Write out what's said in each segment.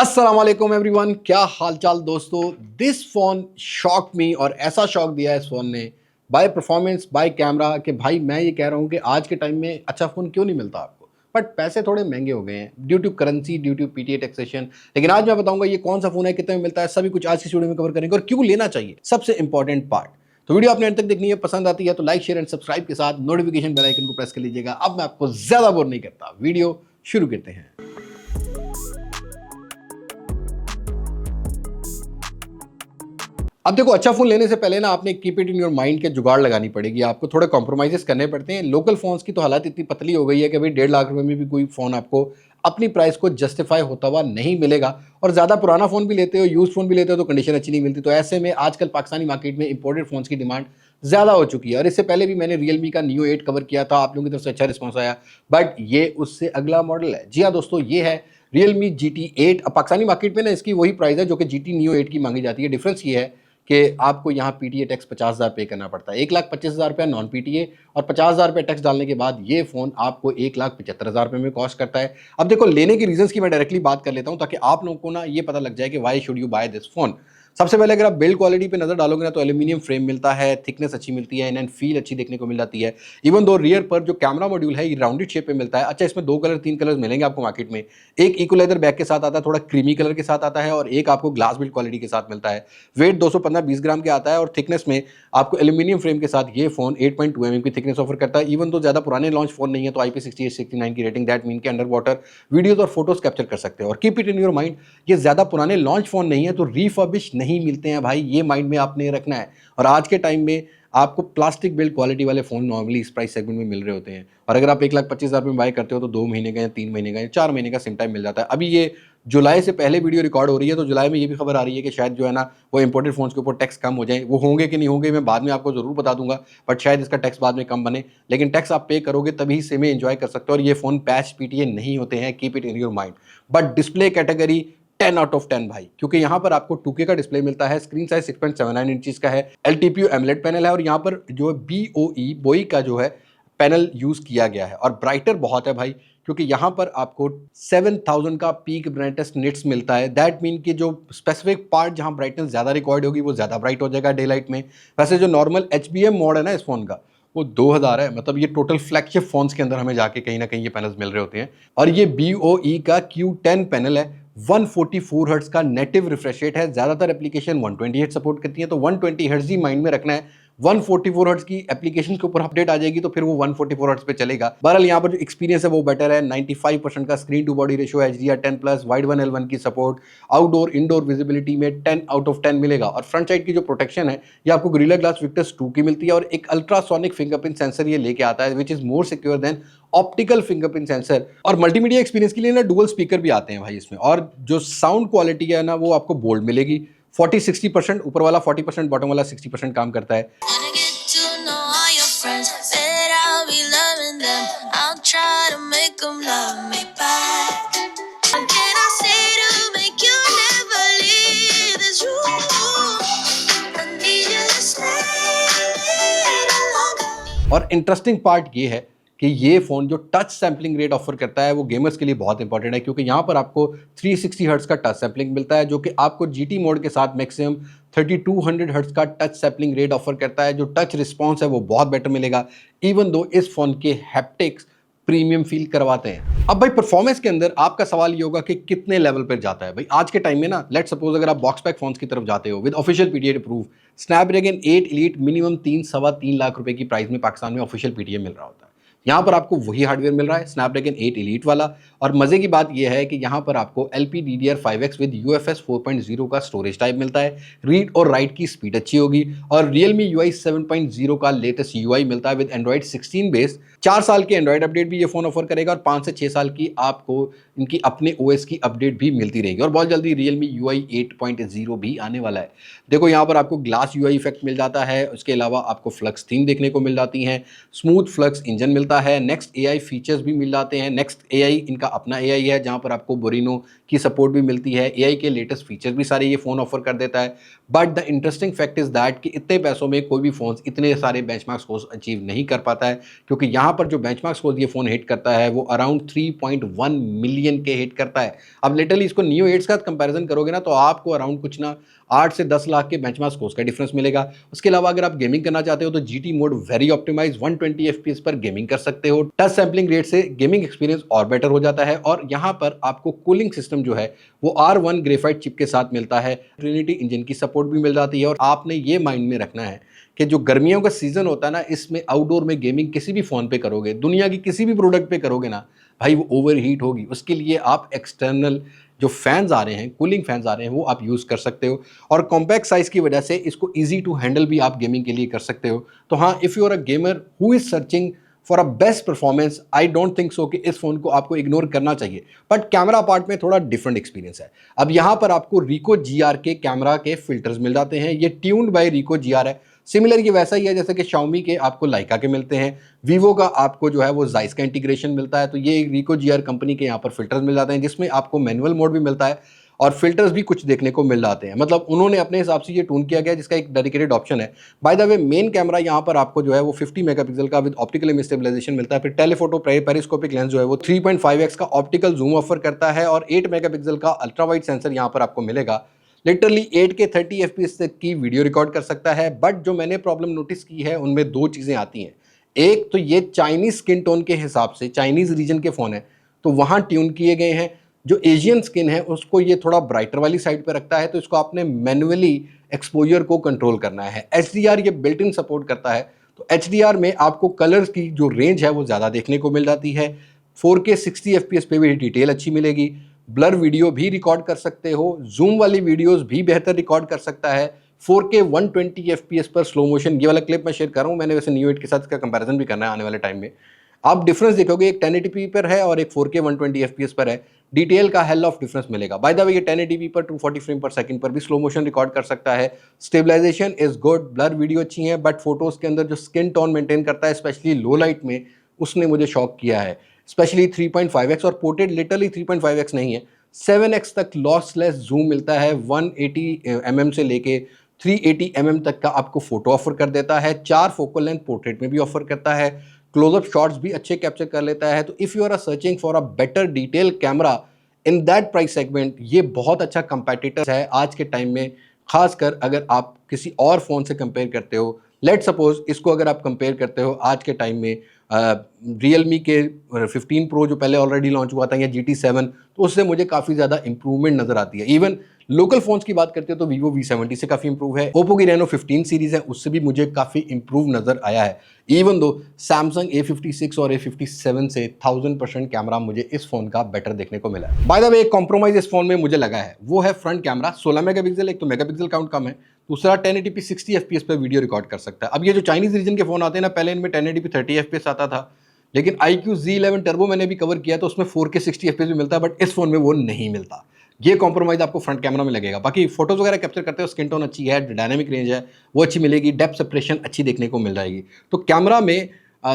अस्सलाम वालेकुम एवरीवन, क्या हालचाल दोस्तों। दिस फोन शॉक मी और ऐसा शॉक दिया है इस फोन ने बाय परफॉर्मेंस बाय कैमरा कि भाई मैं ये कह रहा हूँ कि आज के टाइम में अच्छा फ़ोन क्यों नहीं मिलता आपको। बट पैसे थोड़े महंगे हो गए हैं due to currency, due to PTA taxation. लेकिन आज मैं बताऊंगा ये कौन सा फ़ोन है, कितने में मिलता है, सभी कुछ आज की वीडियो में कवर करेंगे और क्यों लेना चाहिए, सबसे इंपॉर्टेंट पार्ट। तो वीडियो आपने अंत तक देखनी है, पसंद आती है तो लाइक शेयर एंड सब्सक्राइब के साथ नोटिफिकेशन बेल आइकन को प्रेस कर लीजिएगा। अब मैं आपको ज़्यादा बोर नहीं करता, वीडियो शुरू करते हैं। अब देखो, अच्छा फोन लेने से पहले ना आपने keep it in your mind के जुगाड़ लगानी पड़ेगी, आपको थोड़े कॉम्प्रोमाइजेस करने पड़ते हैं। लोकल फोन्स की तो हालत इतनी पतली हो गई है कि भाई 1.5 लाख रुपए में भी कोई फोन आपको अपनी प्राइस को जस्टिफाई होता हुआ नहीं मिलेगा। और ज़्यादा पुराना फोन भी लेते हो, यूज फोन भी लेते हो तो कंडीशन अच्छी नहीं मिलती। तो ऐसे में आजकल पाकिस्तानी मार्केट में इंपोर्टेड फोन्स की डिमांड ज़्यादा हो चुकी है। और इससे पहले भी मैंने रियलमी का Neo 8 कवर किया था, आप लोगों की तरफ से अच्छा रिस्पॉन्स आया। बट ये उससे अगला मॉडल है। जी हाँ दोस्तों, ये है रियलमी GT8। पाकिस्तानी मार्केट में ना इसकी वही प्राइस है जो कि GT Neo 8 की मांगी जाती है। डिफरेंस ये है कि आपको यहाँ पीटीए टैक्स 50,000 पे करना पड़ता है। 1,25,000 रुपया नॉन पीटीए और 50,000 रुपये टैक्स डालने के बाद ये फ़ोन आपको 1,75,000 रुपये में कॉस्ट करता है। अब देखो, लेने की रीजंस की मैं डायरेक्टली बात कर लेता हूँ ताकि आप लोगों को ना ये पता लग जाए कि why should you buy this phone. सबसे पहले अगर आप बिल्ड क्वालिटी पे नजर डालोगे ना तो एल्यूमिनियम फ्रेम मिलता है, थिकनेस अच्छी मिलती है, एंड फील अच्छी देखने को मिल जाती है। इवन दो रियर पर जो कैमरा मॉड्यूल है ये राउंडेड शेप पे मिलता है। अच्छा, इसमें 2 कलर 3 कलर मिलेंगे आपको मार्केट में। एक इको लेदर बैक के साथ आता है, थोड़ा क्रीमी कलर के साथ आता है, और एक आपको ग्लास बिल्ड क्वालिटी के साथ मिलता है। वेट 215-20 ग्राम के आता है और थिकनेस में आपको एल्यूमिनियम फ्रेम के साथ ये फोन 8.2 mm की थिकनेस ऑफर करता है। इवन तो ज्यादा पुराने लॉन्च फोन नहीं है तो IP68-69 की रेटिंग, दैट मीन के अंडर वाटर वीडियोस और फोटोज कैप्चर कर सकते हो। और keep it in your mind, ये ज्यादा पुराने लॉन्च फोन नहीं है तो रीफर्बिश नहीं मिलते हैं भाई, ये माइंड में आपने रखना है। और आज के टाइम में आपको प्लास्टिक बिल्ड क्वालिटी वाले फोन नॉर्मली इस प्राइस सेगमेंट में मिल रहे होते हैं। और अगर आप 1,25,000 रुपये में बाय करते हो तो 2 महीने का या 3 महीने का या 4 महीने का सिम टाइम मिल जाता है। अभी ये जुलाई से पहले वीडियो रिकॉर्ड हो रही है तो जुलाई में ये भी खबर आ रही है कि शायद जो है ना वो इंपोर्टेड फोन्स के ऊपर टैक्स कम हो जाए। वो होंगे कि नहीं होंगे मैं बाद में आपको जरूर बता दूंगा, बट शायद इसका टैक्स बाद में कम बने। लेकिन टैक्स आप पे करोगे तभी सिम एंजॉय कर सकते हो। और ये फोन पैच पीटीए नहीं होते हैं, keep it in your mind. But display category 10 out of 10 भाई, क्योंकि यहाँ पर आपको 2K का डिस्प्ले मिलता है, स्क्रीन साइज 6.79 इंचेस का है, LTPO एमोलेड पैनल है, और यहाँ पर जो BOE का जो है पैनल यूज किया गया है। और ब्राइटर बहुत है भाई, क्योंकि यहाँ पर आपको 7000 का पीक ब्राइटनेस निट्स मिलता है। दैट मीन कि जो स्पेसिफिक पार्ट जहाँ ब्राइटनेस ज़्यादा रिकॉर्ड होगी वो ज़्यादा ब्राइट हो जाएगा डे लाइट में। वैसे जो नॉर्मल HBM मोड है ना इस फोन का, वो 2000 है। मतलब ये टोटल फ्लैगशिप फोन्स के अंदर हमें जाके कहीं ना कहीं ये पैनल्स मिल रहे होते हैं। और ये BOE का Q10 पैनल है। 144 हर्ट्ज का नेटिव रिफ्रेश रेट है। ज्यादातर एप्लीकेशन 120 हर्ट्ज सपोर्ट करती है तो 120 हर्ट्ज ही माइंड में रखना है। 144 हर्ट्ज की एप्लीकेशन के ऊपर अपडेट आ जाएगी तो फिर वो 144 हर्ट्ज पे चलेगा। बहरहाल यहाँ पर जो एक्सपीरियंस है वो बेटर है। 95% का screen to body ratio, HDR10+, wide 1L1 की सपोर्ट, आउटडोर इंडोर विजिबिलिटी में 10 आउट ऑफ 10 मिलेगा। और फ्रंट साइड की जो प्रोटेक्शन है ये आपको गोरिल्ला ग्लास विक्टस 2 की मिलती है, और एक अल्ट्रासोनिक फिंगरप्रिंट सेंसर ये लेके आता है which is more secure than optical fingerprint sensor. और मल्टीमीडिया एक्सपीरियंस के लिए ना डुअल स्पीकर भी आते हैं भाई इसमें। और जो साउंड क्वालिटी है ना वो आपको बोल्ड मिलेगी। 40-60% ऊपर वाला, 40% बॉटम वाला 60% काम करता है। और इंटरेस्टिंग पार्ट ये है कि ये फ़ोन जो टच सैम्पलिंग रेट ऑफर करता है वो गेमर्स के लिए बहुत इंपॉर्टेंट है, क्योंकि यहाँ पर आपको 360 हर्ट्ज का टच सैम्पलिंग मिलता है जो कि आपको GT मोड के साथ मैक्सिमम 3200 हर्ट्ज का टच सैम्पलिंग रेट ऑफर करता है। जो टच रिस्पॉन्स है वो बहुत बेटर मिलेगा, इवन दो इस फ़ोन के हैप्टिक्स प्रीमियम फील करवाते हैं। अब भाई परफॉर्मेंस के अंदर आपका सवाल ये होगा कि कितने लेवल पर जाता है। भाई आज के टाइम में ना लेट सपोज अगर आप बॉक्स पैक फोन्स की तरफ जाते हो with official PTA proof, Snapdragon 8 elite minimum 3-3.25 lakh रुपए की प्राइस में पाकिस्तान में ऑफिशियल पीटीए मिल रहा होता है। यहाँ पर आपको वही हार्डवेयर मिल रहा है, स्नैपड्रैगन 8 एलीट वाला। और मजे की बात यह है कि यहाँ पर आपको LPDDR5X विद UFS 4.0 का स्टोरेज टाइप मिलता है। रीड और राइट की स्पीड अच्छी होगी, और Realme UI 7.0 का लेटेस्ट UI मिलता है विद Android 16 बेस। 4 साल की एंड्रॉइड अपडेट भी ये फोन ऑफर करेगा, और 5 से 6 साल की आपको इनकी अपने OS की अपडेट भी मिलती रहेगी। और बहुत जल्दी Realme UI 8.0 भी आने वाला है। देखो यहाँ पर आपको ग्लास UI इफेक्ट मिल जाता है, उसके अलावा आपको फ्लक्स थीम देखने को मिल जाती है, स्मूथ फ्लक्स इंजन मिलता है, नेक्स्ट AI फीचर्स भी मिल जाते हैं। नेक्स्ट AI इनका अपना AI है जहाँ पर आपको बोरिनो की सपोर्ट भी मिलती है। AI के लेटेस्ट फीचर्स भी सारे ये फ़ोन ऑफर कर देता है। But the interesting fact is that कि इतने पैसों में कोई भी फ़ोन इतने सारे बेंचमार्क्स को अचीव नहीं कर पाता है, क्योंकि यहाँ पर जो बेंचमार्क स्कोर ये फ़ोन हिट करता है वो अराउंड 3.1 मिलियन के हिट करता है। अब लिटरली इसको नियो 8 के साथ कंपैरिजन करोगे ना तो आपको अराउंड कुछ ना 8 से 10 लाख के बेंचमार्क स्कोर्स का डिफरेंस मिलेगा। उसके अलावा अगर आप गेमिंग करना चाहते हो तो GT mode very optimize 120 FPS पर गेमिंग कर सकते हो। टच सैम्पलिंग रेट से गेमिंग एक्सपीरियंस और बेटर हो जाता है और यहाँ पर आपको कूलिंग सिस्टम जो है वो R1 ग्रेफाइट चिप के साथ मिलता है। ट्रिनिटी इंजन की सपोर्ट भी मिल जाती है और आपने ये माइंड में रखना है कि जो गर्मियों का सीजन होता है ना, इसमें आउटडोर में गेमिंग किसी भी फ़ोन पे करोगे, दुनिया की किसी भी प्रोडक्ट पे करोगे ना भाई, वो ओवर हीट होगी। उसके लिए आप एक्सटर्नल जो फैंस आ रहे हैं, कूलिंग फैंस आ रहे हैं, वो आप यूज़ कर सकते हो और कॉम्पैक्ट साइज़ की वजह से इसको ईजी टू हैंडल भी आप गेमिंग के लिए कर सकते हो। तो हाँ, if you are a gamer who is searching for a best performance, I don't think so कि इस फ़ोन को आपको इग्नोर करना चाहिए। बट कैमरा पार्ट में थोड़ा डिफरेंट एक्सपीरियंस है। अब यहाँ पर आपको रिको GR के कैमरा के फिल्टर्स मिल जाते हैं। ये ट्यून्ड बाय रिको GR है। सिमिलर ये वैसा ही है जैसे कि Xiaomi के आपको लाइका के मिलते हैं, वीवो का आपको जो है वो जाइस का इंटीग्रेशन मिलता है। तो ये रिको GR कंपनी के यहाँ पर फिल्टर्स मिल जाते हैं जिसमें आपको मैनुअल मोड भी मिलता है और फिल्टर्स भी कुछ देखने को मिल जाते हैं। मतलब उन्होंने अपने हिसाब से ये ट्यून किया गया जिसका एक डेडिकेटेड ऑप्शन है। By the way, main camera यहाँ पर आपको जो है वो 50 मेगापिक्सल का विद ऑप्टिकल इमेज स्टेबलाइजेशन मिलता है। फिर टेलीफोटो पेरिस्कोपिक लेंस जो है वो 3.5x का ऑप्टिकल जूम ऑफर करता है और 8 मेगापिक्सल का अल्ट्रा वाइड सेंसर यहाँ पर आपको मिलेगा। लिटरली 8K 30 FPS तक की वीडियो रिकॉर्ड कर सकता है। बट जो मैंने प्रॉब्लम नोटिस की है उनमें दो चीज़ें आती हैं। एक तो ये चाइनीज स्किन टोन के हिसाब से, चाइनीज रीजन के फ़ोन है तो वहाँ ट्यून किए गए हैं। जो एशियन स्किन है उसको ये थोड़ा ब्राइटर वाली साइड पे रखता है, तो इसको आपने मैन्युअली एक्सपोजर को कंट्रोल करना है। HDR ये बिल्ट इन सपोर्ट करता है, तो HDR में आपको कलर्स की जो रेंज है वो ज़्यादा देखने को मिल जाती है। 4K 60 FPS पे भी डिटेल अच्छी मिलेगी। ब्लर वीडियो भी रिकॉर्ड कर सकते हो, जूम वाली वीडियोस भी बेहतर रिकॉर्ड कर सकता है। 4K 120 FPS पर स्लो मोशन, ये वाला क्लिप मैं शेयर कर रहा हूँ मैंने, वैसे नियो 8 के साथ इसका कंपैरिजन भी करना है आने वाले टाइम में। आप डिफरेंस देखोगे, एक 1080p पर है और एक 4K 120 FPS पर है। डिटेल का हेल ऑफ डिफरेंस मिलेगा। बाय द वे, ये 1080p पर 240 फ्रेम पर सेकंड पर भी स्लो मोशन रिकॉर्ड कर सकता है। Stabilization is good, blur video अच्छी है, बट फोटोज के अंदर जो स्किन टोन मेंटेन करता है स्पेशली लो लाइट में, उसने मुझे शॉक किया है। स्पेशली 3.5x और पोर्ट्रेट लिटरली 3.5x नहीं है, 7x तक लॉसलेस जूम मिलता है। 180 mm से लेके 380 mm तक का आपको फोटो ऑफर कर देता है। 4 फोकल लेंथ पोर्ट्रेट में भी ऑफर करता है। क्लोजअप शॉट्स भी अच्छे कैप्चर कर लेता है। तो if you are searching for a better detail camera in that price segment, ये बहुत अच्छा कंपेटिटर है आज के टाइम में। खासकर अगर आप किसी और फ़ोन से कंपेयर करते हो, लेट सपोज इसको अगर आप कंपेयर करते हो आज के टाइम में रियलमी के 15 प्रो जो पहले ऑलरेडी लॉन्च हुआ था, या GT7, तो उससे मुझे काफ़ी ज़्यादा इंप्रूवमेंट नज़र आती है। इवन लोकल फोन्स की बात करते हो तो वीवो V70 से काफ़ी इंप्रूव है। ओप्पो की रेनो 15 सीरीज़ है, उससे भी मुझे काफ़ी इंप्रूव नज़र आया है। इवन दो सैमसंग A56 और A57 से 1000% कैमरा मुझे इस फ़ोन का बेटर देखने को मिला है। बाय द वे, एक कॉम्प्रोमाइज़ इस फ़ोन में मुझे लगा है, वो है फ्रंट कैमरा। 16 मेगापिक्सल, एक तो मेगापिक्सल काउंट कम है, दूसरा 1080p 60 FPS पर वीडियो रिकॉर्ड कर सकता है। अब ये जो चाइनीज़ रीजन के फ़ोन आते हैं ना, पहले इनमें 1080p 30 FPS आता था, लेकिन iQOO Z11 टर्बो मैंने भी कवर किया तो उसमें 4K 60 FPS भी मिलता है, बट इस फ़ोन में वो नहीं मिलता। ये कॉम्प्रोमाइज़ आपको फ्रंट कैमरा में लगेगा। बाकी फोटोज़ वगैरह कैप्चर करते हो, स्किन टोन अच्छी है, डायनामिक रेंज है वो अच्छी मिलेगी, डेप्थ सेपरेशन अच्छी देखने को मिल जाएगी। तो कैमरा में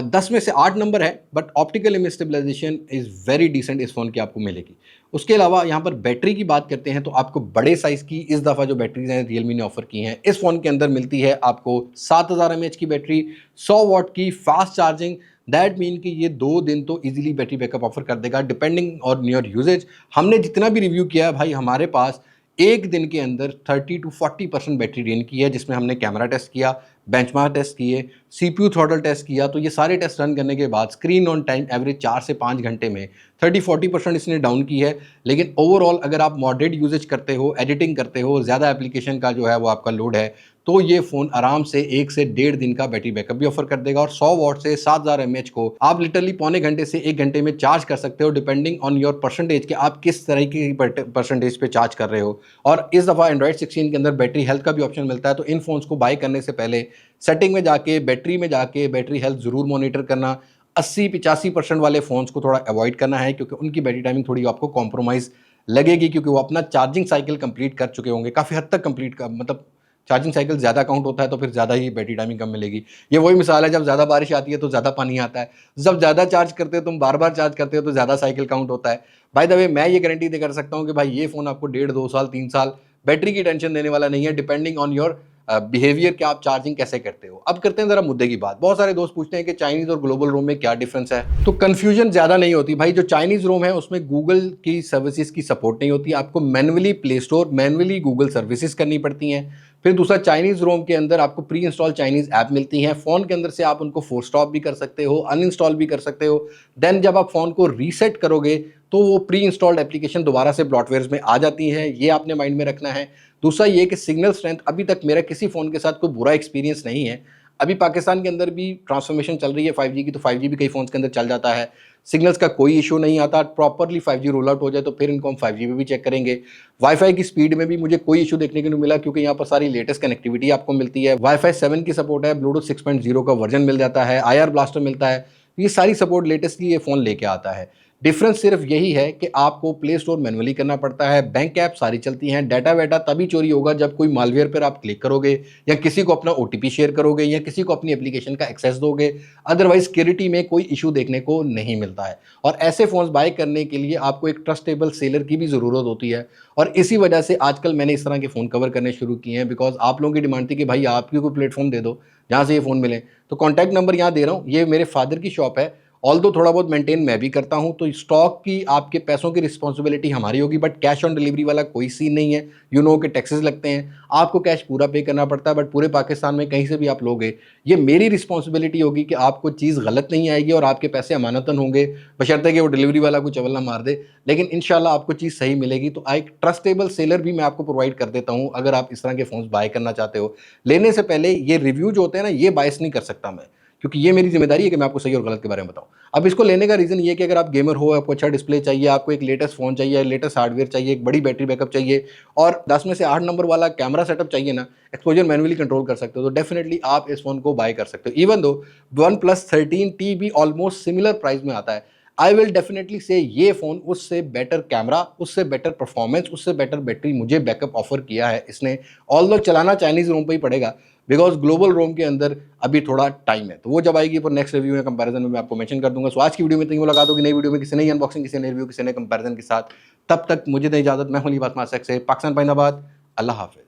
10 में से 8 नंबर है, but optical image stabilization is very decent इस फ़ोन की आपको मिलेगी। उसके अलावा यहाँ पर बैटरी की बात करते हैं तो आपको बड़े साइज़ की इस दफ़ा जो बैटरीज हैं रियलमी ने ऑफर की हैं, इस फ़ोन के अंदर मिलती है आपको 7000 mAh की बैटरी, 100 वाट की फास्ट चार्जिंग। दैट मीन कि ये 2 दिन तो इजीली बैटरी बैकअप ऑफर कर देगा डिपेंडिंग ऑन योर यूजेज। हमने जितना भी रिव्यू किया है भाई, हमारे पास एक दिन के अंदर 30 to 40% बैटरी ड्रेन की है, जिसमें हमने कैमरा टेस्ट किया, बेंचमार्क टेस्ट किए, CPU थ्रॉटल टेस्ट किया। तो ये सारे टेस्ट रन करने के बाद स्क्रीन ऑन टाइम एवरेज 4 से 5 घंटे में 30-40% इसने डाउन की है। लेकिन ओवरऑल अगर आप मॉडरेट यूजेज करते हो, एडिटिंग करते हो, ज़्यादा एप्लीकेशन का जो है वो आपका लोड है, तो ये फ़ोन आराम से 1 से 1.5 दिन का बैटरी बैकअप भी ऑफर कर देगा। और 100 वाट से 7000 mAh को आप लिटरली पौने घंटे से 1 घंटे में चार्ज कर सकते हो, डिपेंडिंग ऑन योर परसेंटेज कि आप किस तरह की परसेंटेज पे चार्ज कर रहे हो। और इस दफ़ा एंड्रॉइड 16 के अंदर बैटरी हेल्थ का भी ऑप्शन मिलता है। तो इन फोन्स को बाय करने से पहले सेटिंग में जाके, बैटरी में जाके बैटरी हेल्थ ज़रूर मॉनिटर करना। 80-85% वाले फ़ोन्स को थोड़ा अवॉइड करना है, क्योंकि उनकी बैटरी टाइमिंग थोड़ी आपको कॉम्प्रोमाइज़ लगेगी, क्योंकि वो अपना चार्जिंग साइकिल कंप्लीट कर चुके होंगे, काफ़ी हद तक कंप्लीट का मतलब चार्जिंग साइकिल ज़्यादा काउंट होता है तो फिर ज़्यादा ही बैटरी टाइमिंग कम मिलेगी। ये वही मिसाल है, जब ज़्यादा बारिश आती है तो ज़्यादा पानी आता है, जब ज़्यादा चार्ज करते हो, तुम बार-बार चार्ज करते हो तो ज़्यादा साइकिल काउंट होता है। बाय द वे, मैं ये गारंटी दे कर सकता हूँ कि भाई ये फ़ोन आपको 1.5, 2 साल, 3 साल बैटरी की टेंशन देने वाला नहीं है, डिपेंडिंग ऑन योर बिहेवियर क्या, आप चार्जिंग कैसे करते हो। अब करते हैं ज़रा मुद्दे की बात। बहुत सारे दोस्त पूछते हैं कि चाइनीज़ और ग्लोबल रोम में क्या डिफरेंस है। तो कन्फ्यूजन ज़्यादा नहीं होती भाई। जो चाइनीज़ रोम है उसमें गूगल की सर्विसेज की सपोर्ट नहीं होती, आपको manually play store, manually Google services करनी पड़ती हैं। फिर दूसरा, चाइनीज़ रोम के अंदर आपको प्री इंस्टॉल चाइनीज़ ऐप मिलती हैं, फ़ोन के अंदर से आप उनको फोर्स स्टॉप भी कर सकते हो, अनइंस्टॉल भी कर सकते हो। देन जब आप फ़ोन को रीसेट करोगे तो वो प्री इंस्टॉल्ड एप्लीकेशन दोबारा से ब्लॉटवेयर्स में आ जाती है, ये आपने माइंड में रखना है। दूसरा ये कि सिग्नल स्ट्रेंथ, अभी तक मेरा किसी फ़ोन के साथ कोई बुरा एक्सपीरियंस नहीं है। अभी पाकिस्तान के अंदर भी ट्रांसफॉर्मेशन चल रही है 5G की, तो 5G भी कई फ़ोन्स के अंदर चल जाता है, सिग्नल्स का कोई इशू नहीं आता। प्रॉपरली 5G रोल आउट हो जाए तो फिर इनको हम 5G पे भी चेक करेंगे। वाईफाई की स्पीड में भी मुझे कोई इशू देखने को नहीं मिला, क्योंकि यहाँ पर सारी लेटेस्ट कनेक्टिविटी आपको मिलती है। वाईफाई 7 की सपोर्ट है, ब्लूटूथ 6.0 का वर्जन मिल जाता है, IR ब्लास्टर मिलता है। ये सारी सपोर्ट लेटेस्टली ये फ़ोन लेके आता है। डिफरेंस सिर्फ यही है कि आपको प्ले स्टोर मैनुअली करना पड़ता है, बैंक ऐप सारी चलती हैं। डाटा वेटा तभी चोरी होगा जब कोई मालवेयर पर आप क्लिक करोगे, या किसी को अपना OTP शेयर करोगे, या किसी को अपनी एप्लीकेशन का एक्सेस दोगे। अदरवाइज सिक्योरिटी में कोई इशू देखने को नहीं मिलता है। और ऐसे फ़ोन्स बाय करने के लिए आपको एक ट्रस्टेबल सेलर की भी ज़रूरत होती है। और इसी वजह से आजकल मैंने इस तरह के फ़ोन कवर करने शुरू किए हैं, बिकॉज आप लोगों की डिमांड थी कि भाई आप भी कोई प्लेटफॉर्म दे दो जहाँ से ये फ़ोन मिले। तो कॉन्टैक्ट नंबर यहाँ दे रहा हूँ, ये मेरे फादर की शॉप है। ऑल्दो थोड़ा बहुत मेंटेन मैं भी करता हूं, तो स्टॉक की, आपके पैसों की रिस्पॉन्सिबिलिटी हमारी होगी, बट कैश ऑन डिलीवरी वाला कोई सीन नहीं है। यू नो के टैक्सेस लगते हैं, आपको कैश पूरा पे करना पड़ता है, बट पूरे पाकिस्तान में कहीं से भी आप लोगे, ये मेरी रिस्पॉन्सिबिलिटी होगी कि आपको चीज़ गलत नहीं आएगी और आपके पैसे अमानतन होंगे, बशर्ते कि वो डिलीवरी वाला कोई चवल ना मार दे। लेकिन इंशाल्लाह आपको चीज़ सही मिलेगी। तो एक ट्रस्टेबल सेलर भी मैं आपको प्रोवाइड कर देता हूँ, अगर आप इस तरह के फ़ोन्स बाय करना चाहते हो। लेने से पहले ये रिव्यू जो होते हैं ना, ये बायस नहीं कर सकता मैं, क्योंकि ये मेरी जिम्मेदारी है कि मैं आपको सही और गलत के बारे में बताऊं। अब इसको लेने का रीज़न ये है कि अगर आप गेमर हो, आपको अच्छा डिस्प्ले चाहिए, आपको एक लेटेस्ट फ़ोन चाहिए, लेटेस्ट हार्डवेयर चाहिए, एक बड़ी बैटरी बैकअप चाहिए, और 10 में से 8 नंबर वाला कैमरा सेटअप चाहिए ना, एक्सपोजर मैनुअली कंट्रोल कर सकते हो, तो डेफिनेटली आप इस फ़ोन को बाय कर सकते हो। Even though one plus 13T भी ऑलमोस्ट सिमिलर प्राइस में आता है, आई विल डेफिनेटली से ये फ़ोन उससे बेटर कैमरा, उससे बेटर परफॉर्मेंस, उससे बेटर बैटरी मुझे बैकअप ऑफर किया है इसने। ऑल्दो चलाना चाइनीज़ रोम पे ही पड़ेगा, बिकॉज ग्लोबल रोम के अंदर अभी थोड़ा टाइम है, तो वो जब आएगी पर नेक्स्ट रिव्यू या कंपैरिजन में मैं आपको मेंशन कर दूंगा। सो आज की वीडियो में इतनी मुलाकात होगी नई वीडियो में, किसी नई अनबॉक्सिंग, किसी नई रिव्यू, किसी नए कंपैरिजन के साथ। तब तक मुझे दें इजाजत। मैं हूं लिबास मासक से पाकिस्तान पाइंदाबाद। अल्लाह हाफिज़।